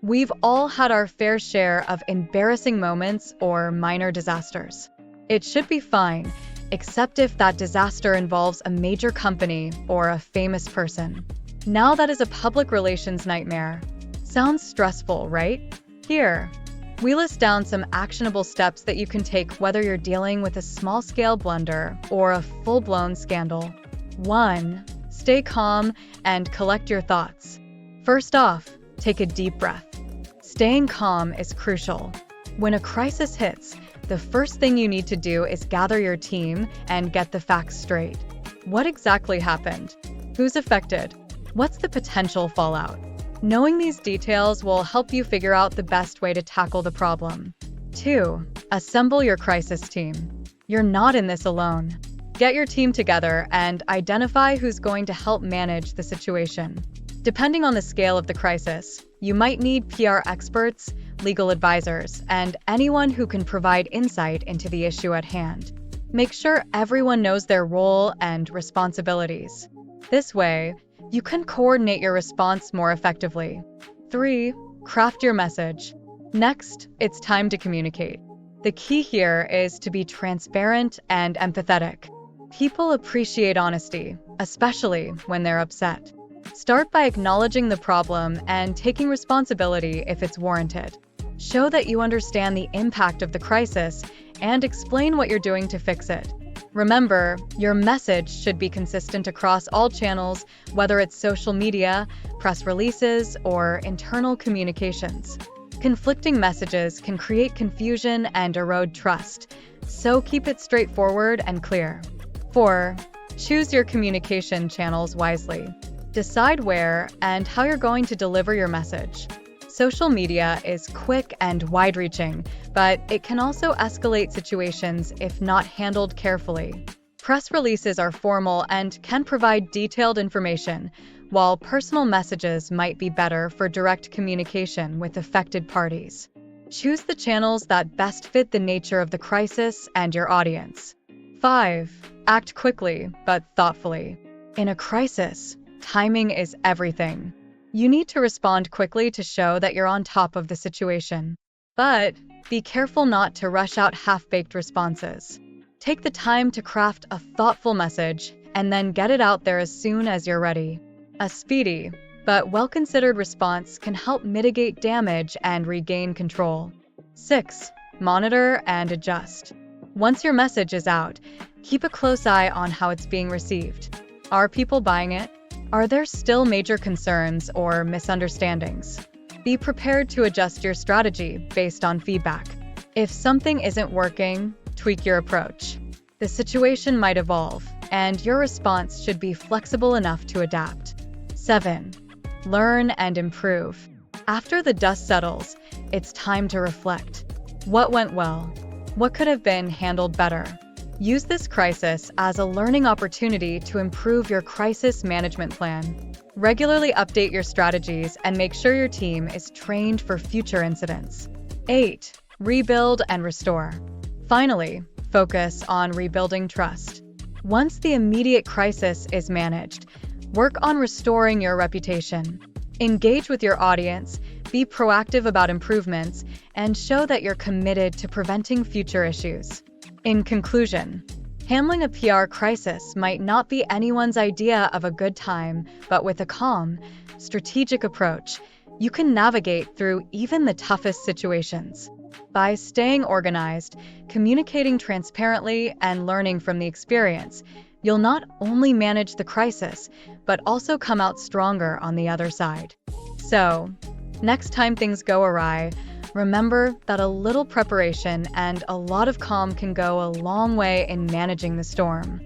We've all had our fair share of embarrassing moments or minor disasters. It should be fine, except if that disaster involves a major company or a famous person. Now that is a public relations nightmare. Sounds stressful, right? Here, we list down some actionable steps that you can take whether you're dealing with a small-scale blunder or a full-blown scandal. 1. Stay calm and collect your thoughts. First off, take a deep breath. Staying calm is crucial. When a crisis hits, the first thing you need to do is gather your team and get the facts straight. What exactly happened? Who's affected? What's the potential fallout? Knowing these details will help you figure out the best way to tackle the problem. 2. Assemble your crisis team. You're not in this alone. Get your team together and identify who's going to help manage the situation. Depending on the scale of the crisis, you might need PR experts, legal advisors, and anyone who can provide insight into the issue at hand. Make sure everyone knows their role and responsibilities. This way, you can coordinate your response more effectively. 3. Craft your message. Next, it's time to communicate. The key here is to be transparent and empathetic. People appreciate honesty, especially when they're upset. Start by acknowledging the problem and taking responsibility if it's warranted. Show that you understand the impact of the crisis and explain what you're doing to fix it. Remember, your message should be consistent across all channels, whether it's social media, press releases, or internal communications. Conflicting messages can create confusion and erode trust, so keep it straightforward and clear. 4. Choose your communication channels wisely. Decide where and how you're going to deliver your message. Social media is quick and wide-reaching, but it can also escalate situations if not handled carefully. Press releases are formal and can provide detailed information, while personal messages might be better for direct communication with affected parties. Choose the channels that best fit the nature of the crisis and your audience. 5. Act quickly, but thoughtfully. In a crisis, timing is everything. You need to respond quickly to show that you're on top of the situation. But be careful not to rush out half-baked responses. Take the time to craft a thoughtful message and then get it out there as soon as you're ready. A speedy, but well-considered response can help mitigate damage and regain control. 6. Monitor and adjust. Once your message is out, keep a close eye on how it's being received. Are people buying it? Are there still major concerns or misunderstandings? Be prepared to adjust your strategy based on feedback. If something isn't working, tweak your approach. The situation might evolve, and your response should be flexible enough to adapt. 7. Learn and improve. After the dust settles, it's time to reflect. What went well? What could have been handled better? Use this crisis as a learning opportunity to improve your crisis management plan. Regularly update your strategies and make sure your team is trained for future incidents. 8. Rebuild and restore. Finally, focus on rebuilding trust. Once the immediate crisis is managed, work on restoring your reputation. Engage with your audience, be proactive about improvements, and show that you're committed to preventing future issues. In conclusion, handling a PR crisis might not be anyone's idea of a good time, but with a calm, strategic approach, you can navigate through even the toughest situations. By staying organized, communicating transparently, and learning from the experience, you'll not only manage the crisis, but also come out stronger on the other side. So, next time things go awry, remember that a little preparation and a lot of calm can go a long way in managing the storm.